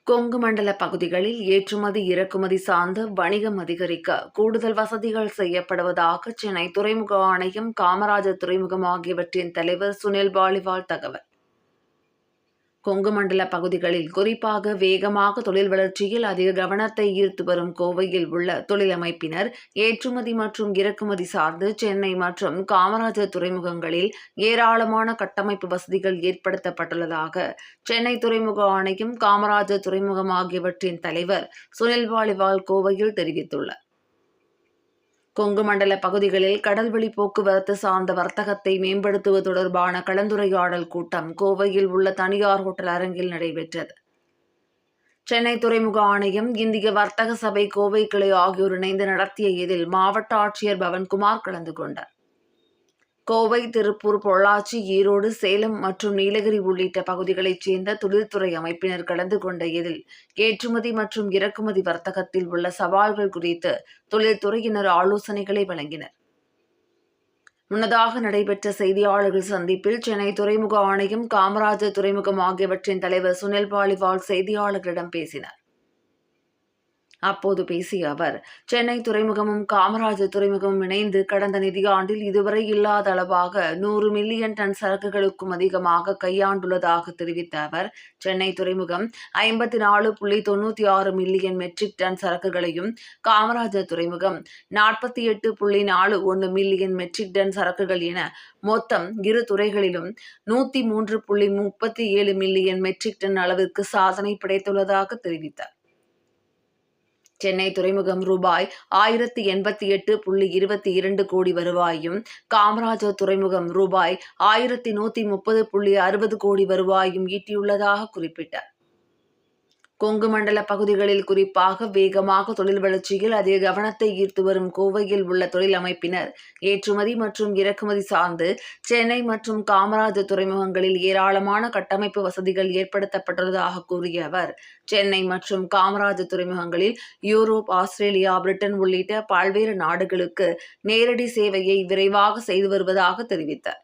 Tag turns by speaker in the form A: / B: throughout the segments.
A: கொங்கு மண்டல பகுதிகளில் ஏற்றுமதி இறக்குமதி சார்ந்த வணிகம் அதிகரிக்க கூடுதல் வசதிகள் செய்யப்படுவதாக சென்னை துறைமுக ஆணையம், காமராஜர் துறைமுகம் ஆகியவற்றின் தலைவர் சுனில் பாலிவால் தகவல். கொங்கு மண்டல பகுதிகளில் குறிப்பாக வேகமாக தொழில் வளர்ச்சியில் அதிக கவனத்தை ஈர்த்து வரும் கோவையில் உள்ள தொழிலமைப்பினர் ஏற்றுமதி மற்றும் இறக்குமதி சார்ந்து சென்னை மற்றும் காமராஜர் துறைமுகங்களில் ஏராளமான கட்டமைப்பு வசதிகள் ஏற்படுத்தப்பட்டுள்ளதாக சென்னை துறைமுக ஆணையம், காமராஜர் துறைமுகம் ஆகியவற்றின் தலைவர் சுனில் பாலிவால் கோவையில் தெரிவித்துள்ளார். கொங்கு மண்டல பகுதிகளில் கடல்வழி போக்குவரத்து சார்ந்த வர்த்தகத்தை மேம்படுத்துவது தொடர்பான கலந்துரையாடல் கூட்டம் கோவையில் உள்ள தனியார் ஹோட்டல் அரங்கில் நடைபெற்றது. சென்னை துறைமுக ஆணையம், இந்திய வர்த்தக சபை கோவை கிளை ஆகியோர் இணைந்து நடத்திய இதில் மாவட்ட ஆட்சியர் பவன்குமார் கலந்து கொண்டார். கோவை, திருப்பூர், பொள்ளாச்சி, ஈரோடு, சேலம் மற்றும் நீலகிரி உள்ளிட்ட பகுதிகளைச் சேர்ந்த தொழில்துறை அமைப்பினர் கலந்து கொண்ட இதில் ஏற்றுமதி மற்றும் இறக்குமதி வர்த்தகத்தில் உள்ள சவால்கள் குறித்து தொழில்துறையினர் ஆலோசனைகளை வழங்கினர். முன்னதாக நடைபெற்ற செய்தியாளர்கள் சந்திப்பில் சென்னை துறைமுக ஆணையம், காமராஜர் துறைமுகம் ஆகியவற்றின் தலைவர் சுனில் பாலிவால் செய்தியாளர்களிடம் பேசினார். அப்போது பேசிய அவர், சென்னை துறைமுகமும் காமராஜர் துறைமுகமும் இணைந்து கடந்த நிதியாண்டில் இதுவரை இல்லாத அளவாக 100 மில்லியன் டன் சரக்குகளுக்கும் அதிகமாக கையாண்டுள்ளதாக தெரிவித்த அவர், சென்னை துறைமுகம் 54.96 மில்லியன் மெட்ரிக் டன் சரக்குகளையும், காமராஜர் துறைமுகம் 48.41 மில்லியன் மெட்ரிக் டன் சரக்குகள் என மொத்தம் இரு துறைகளிலும் 103.37 மில்லியன் மெட்ரிக் டன் அளவிற்கு சாதனை படைத்துள்ளதாக தெரிவித்தார். சென்னை துறைமுகம் ரூபாய் 1088.22 கோடி வருவாயும், காமராஜர் துறைமுகம் ரூபாய் 1130.60 கோடி வருவாயும் ஈட்டியுள்ளதாக குறிப்பிட்டார். கொங்கு மண்டல பகுதிகளில் குறிப்பாக வேகமாக தொழில் வளர்ச்சியில் அதிக கவனத்தை ஈர்த்து வரும் கோவையில் உள்ள தொழில் அமைப்பினர் ஏற்றுமதி மற்றும் இறக்குமதி சார்ந்து சென்னை மற்றும் காமராஜர் துறைமுகங்களில் ஏராளமான கட்டமைப்பு வசதிகள் ஏற்படுத்தப்பட்டுள்ளதாக கூறிய அவர், சென்னை மற்றும் காமராஜர் துறைமுகங்களில் யூரோப், ஆஸ்திரேலியா, பிரிட்டன் உள்ளிட்ட பல்வேறு நாடுகளுக்கு நேரடி சேவையை விரைவாக செய்து வருவதாக தெரிவித்தார்.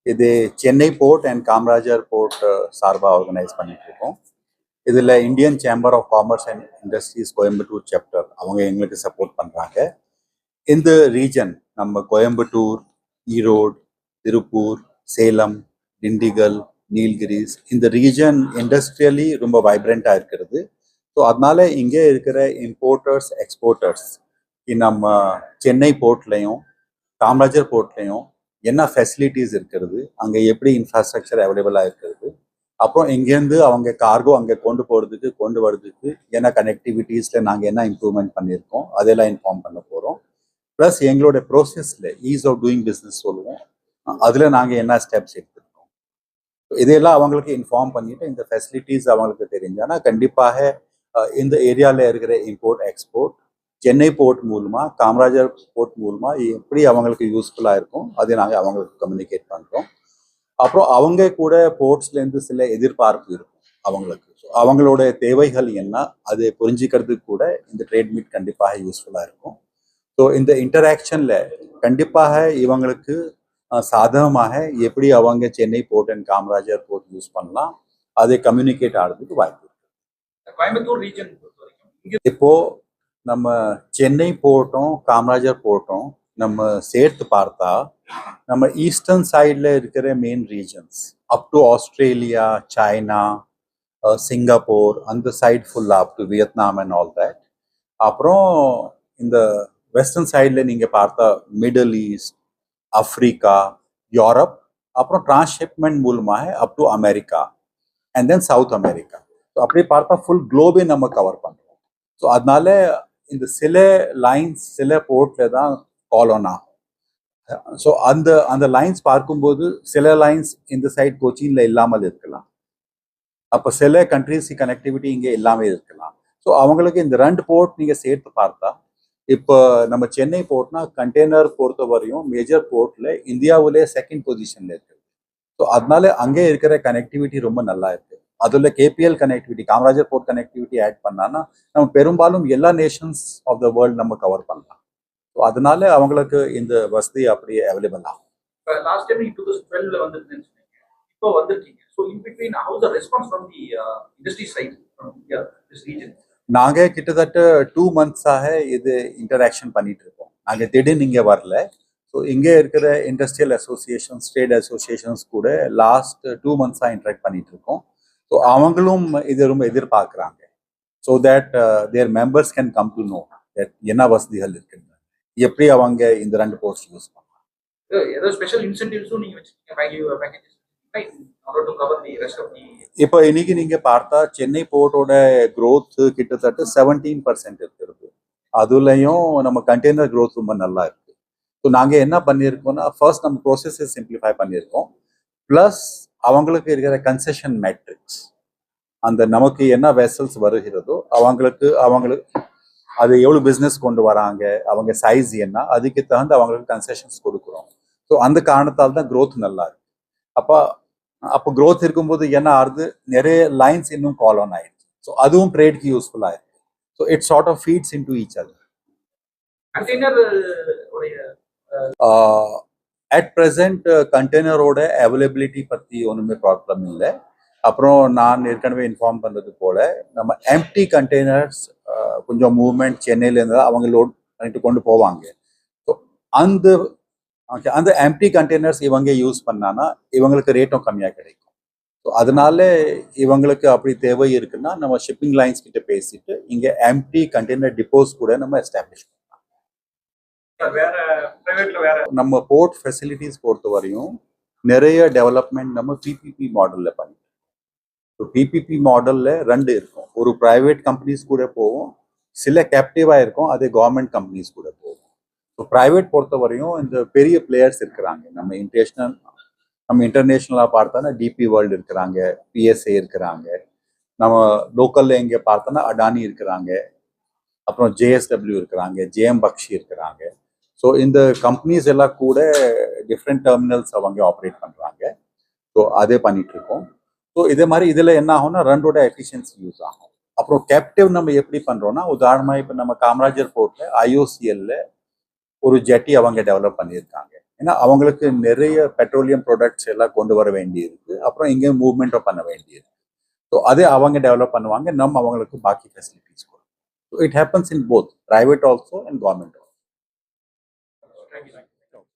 B: இது Chennai port and Kamarajar port சார்பாக ஆர்கனைஸ் பண்ணிட்டு இருக்கோம். இதில் Indian chamber of commerce and industries Coimbatore chapter அவங்க எங்களுக்கு சப்போர்ட் பண்ணுறாங்க. இந்த ரீஜன் நம்ம கோயம்புத்தூர், ஈரோடு, திருப்பூர், சேலம், திண்டிகல், நீல்கிரிஸ், இந்த ரீஜன் இண்டஸ்ட்ரியலி ரொம்ப வைப்ரண்ட்டாக இருக்கிறது. ஸோ அதனால இங்கே இருக்கிற இம்போர்ட்டர்ஸ், எக்ஸ்போர்ட்டர்ஸ் நம்ம சென்னை போர்ட்லையும் காமராஜர் போர்ட்லையும் என்ன ஃபெசிலிட்டிஸ் இருக்கிறது, அங்கே எப்படி இன்ஃப்ராஸ்ட்ரக்சர் அவைலபிளாக இருக்கிறது, அப்புறம் இங்கேருந்து அவங்க கார்கோ அங்கே கொண்டு போகிறதுக்கு கொண்டு வர்றதுக்கு என்ன கனெக்டிவிட்டீஸில் நாங்கள் என்ன இம்ப்ரூவ்மெண்ட் பண்ணியிருக்கோம் அதெல்லாம் இன்ஃபார்ம் பண்ண போகிறோம். ப்ளஸ் எங்களோட ப்ரோசஸில் ஈஸ் ஆஃப் டூயிங் பிஸ்னஸ் சொல்லுவோம், அதில் நாங்கள் என்ன ஸ்டெப்ஸ் எடுத்துருக்கோம், இதையெல்லாம் அவங்களுக்கு இன்ஃபார்ம் பண்ணிவிட்டு இந்த ஃபெசிலிட்டிஸ் அவங்களுக்கு தெரிஞ்சானா கண்டிப்பாக இந்த ஏரியாவில் இருக்கிற இம்போர்ட், எக்ஸ்போர்ட் சென்னை போர்ட் மூலமாக, காமராஜர் போர்ட் மூலமாக எப்படி அவங்களுக்கு யூஸ்ஃபுல்லாக இருக்கும் அதை நாங்கள் அவங்களுக்கு கம்யூனிகேட் பண்ணுறோம். அப்புறம் அவங்க கூட போர்ட்ஸ்லேருந்து சில எதிர்பார்ப்பு இருக்கும் அவங்களுக்கு. அவங்களோட தேவைகள் என்ன அதை புரிஞ்சுக்கிறதுக்கு கூட இந்த ட்ரேட் மீட் கண்டிப்பாக யூஸ்ஃபுல்லாக இருக்கும். ஸோ இந்த இன்டராக்ஷனில் கண்டிப்பாக இவங்களுக்கு சாதகமாக எப்படி அவங்க Chennai port and Kamarajar port use பண்ணலாம் அதை கம்யூனிகேட் ஆகிறதுக்கு வாய்ப்பு இருக்கு.
C: கோயம்புத்தூர் ரீஜன்
B: இப்போ நம்ம சென்னை போர்ட்டும் காமராஜர் போர்ட்டும் நம்ம சேர்த்து பார்த்தா நம்ம ஈஸ்டர்ன் சைடில் இருக்கிற main regions up to Australia, China, Singapore, அந்த சைட் ஃபுல்லாக up to Vietnam and all that. அப்புறம் இந்த வெஸ்டர்ன் சைடில் நீங்கள் பார்த்தா மிடில் ஈஸ்ட், ஆஃப்ரிக்கா, யூரோப், அப்புறம் டிரான்ஸ்ஷிப்மெண்ட் மூலமாக up to America and then south America. So அப்படி பார்த்தா ஃபுல் குளோபே நம்ம கவர் பண்ணுறோம். ஸோ அதனால இந்த சில லைன்ஸ் சில போர்ட்டில் தான் கால் ஆன் ஆகும். ஸோ அந்த லைன்ஸ் பார்க்கும்போது சில லைன்ஸ் இந்த சைட் கொச்சின்ல இல்லாமல் இருக்கலாம், அப்போ சில கண்ட்ரிஸ் கனெக்டிவிட்டி இங்கே இல்லாமல் இருக்கலாம். ஸோ அவங்களுக்கு இந்த 2 போர்ட் நீங்கள் சேர்த்து பார்த்தா, இப்போ நம்ம சென்னை போர்ட்னா கண்டெய்னர் பொறுத்த வரையும் மேஜர் போர்ட்டில் இந்தியாவிலே 2nd பொசிஷனில் இருக்குது. ஸோ அதனால அங்கே இருக்கிற கனெக்டிவிட்டி ரொம்ப நல்லா இருக்குது. அதில் KPL connectivity, Kamarajar port connectivity add பண்ணான்னா நம்ம பெரும்பாலும் எல்லா நேஷன்ஸ் ஆஃப் த வேர்ல்டு நம்ம கவர் பண்ணலாம். ஸோ அதனால அவங்களுக்கு இந்த வசதி அப்படியே அவைலபிள் ஆகும்.
C: லாஸ்ட் டைம் 2012 வந்து So வந்திருக்கீங்க. So in between, how is the response from the industry side from here, this region?
B: நாங்கள் கிட்டத்தட்ட 2 months-ஆக இது இன்டராக்ஷன் பண்ணிட்டு இருக்கோம். நாங்கள் திடீர்னு இங்கே வரல. ஸோ இங்கே இருக்கிற இண்டஸ்ட்ரியல் அசோசியேஷன்ஸ், ட்ரேட் அசோசியேஷன்ஸ் கூட லாஸ்ட் 2 months-ஆக இன்டராக்ட் பண்ணிட்டு இருக்கோம். ஸோ அவங்களும் இது ரொம்ப எதிர்பார்க்குறாங்க. So that their members can come to know that என்ன வசதிகள் இருக்குன்னு, எப்படி அவங்க இந்த 2 போஸ்ட் யூஸ் பண்ணலாம்.
C: ஏதோ ஸ்பெஷல் இன்சென்டிவ்ஸும் நீங்க வச்சிருக்கீங்க, packages in order to cover the rest of the.
B: இப்போ இன்னைக்கு நீங்க பார்த்தா சென்னை போர்ட்டோட growth கிட்டத்தட்ட 17% இருக்கிறது. அதுலயும் நம்ம கண்டெய்னர் growth ரொம்ப நல்லா இருக்கு. ஸோ நாங்க என்ன பண்ணியிருக்கோம்னா, ஃபர்ஸ்ட் நம்ம ப்ரோசஸை சிம்பிளிஃபை பண்ணியிருக்கோம். ப்ளஸ் அவங்களுக்கு இருக்கிற கன்செஷன் மேட்ரிக்ஸ், அந்த நமக்கு என்ன வெசல்ஸ் வருகிறதோ அவங்களுக்கு அது எவ்வளோ பிஸ்னஸ் கொண்டு வராங்க, அவங்க சைஸ் என்ன, அதுக்கு தகுந்த அவங்களுக்கு கன்செஷன்ஸ் கொடுக்குறோம். ஸோ அந்த காரணத்தால் தான் growth நல்லா இருக்கு. அப்போ growth இருக்கும்போது என்ன ஆகுது, நிறைய லைன்ஸ் இன்னும் கால் ஆன் ஆயிடுச்சு. ஸோ அதுவும் ட்ரேட்க்கு யூஸ்ஃபுல்லாக இருக்கு. So it sort of feeds in to each other.
C: Container உடைய
B: அட் ப்ரெசென்ட் கண்டெய்னரோட அவைலபிலிட்டி பற்றி ஒன்றுமே ப்ராப்ளம் இல்லை. அப்புறம் நான் ஏற்கனவே இன்ஃபார்ம் பண்ணுறது போல நம்ம எம்டி கண்டெய்னர்ஸ் கொஞ்சம் மூவ்மெண்ட் சென்னையிலேருந்து அவங்க லோட் பண்ணிட்டு கொண்டு போவாங்க. ஸோ அந்த எம்டி கண்டெய்னர்ஸ் இவங்க யூஸ் பண்ணானா இவங்களுக்கு ரேட்டும் கம்மியாக கிடைக்கும். ஸோ அதனால இவங்களுக்கு அப்படி தேவை இருக்குன்னா நம்ம ஷிப்பிங் லைன்ஸ் கிட்ட பேசிட்டு இங்கே எம்டி கண்டெய்னர் டிப்போஸ் கூட நம்ம எஸ்டாப்ளிஷ் பண்ணலாம்.
C: வேற பிரைவேட்ல வேற
B: நம்ம போர்ட் ஃபெசிலிட்டிஸ் பொறுத்த வரையும் நிறைய டெவலப்மெண்ட் நம்ம பிபிபி மாடலில் பண்ணிட்டோம். ஸோ பிபிபி மாடலில் 2 இருக்கும். ஒரு ப்ரைவேட் கம்பெனிஸ் கூட போவோம், சில கேப்டிவாக இருக்கும், அதே கவர்மெண்ட் கம்பெனிஸ் கூட போவோம். ஸோ ப்ரைவேட் பொறுத்த வரையும் இந்த பெரிய பிளேயர்ஸ் இருக்கிறாங்க. நம்ம இன்டர்நேஷ்னலாக பார்த்தோன்னா டிபி வேர்ல்டு இருக்கிறாங்க, பிஎஸ்ஏ இருக்கிறாங்க. நம்ம லோக்கலில் இங்கே பார்த்தோன்னா அடானி இருக்கிறாங்க, அப்புறம் ஜேஎஸ்டபிள்யூ இருக்கிறாங்க, ஜேஎம் பக்ஷி இருக்கிறாங்க. ஸோ இந்த கம்பெனிஸ் எல்லாம் கூட டிஃப்ரெண்ட் டெர்மினல்ஸ் அவங்க ஆப்ரேட் பண்ணுறாங்க. ஸோ அதே பண்ணிட்டு இருக்கோம். ஸோ இதே மாதிரி இதில் என்ன ஆகும்னா ரன்னோட எஃபிஷியன்சி யூஸ் ஆகும். அப்புறம் கேப்டிவ் நம்ம எப்படி பண்ணுறோன்னா, உதாரணமாக இப்போ நம்ம காமராஜர் போர்ட்டில் ஐஓசிஎல்ல ஒரு ஜெட்டி அவங்க டெவலப் பண்ணியிருக்காங்க. ஏன்னா அவங்களுக்கு நிறைய பெட்ரோலியம் ப்ராடக்ட்ஸ் எல்லாம் கொண்டு வர வேண்டியிருக்கு, அப்புறம் இங்கே மூவ்மெண்ட்டும் பண்ண வேண்டியிருக்கு. ஸோ அதே அவங்க டெவலப் பண்ணுவாங்க, நம்ம அவங்களுக்கு பாக்கி ஃபெசிலிட்டிஸ் கொடுக்கும். So it happens in both private also and government.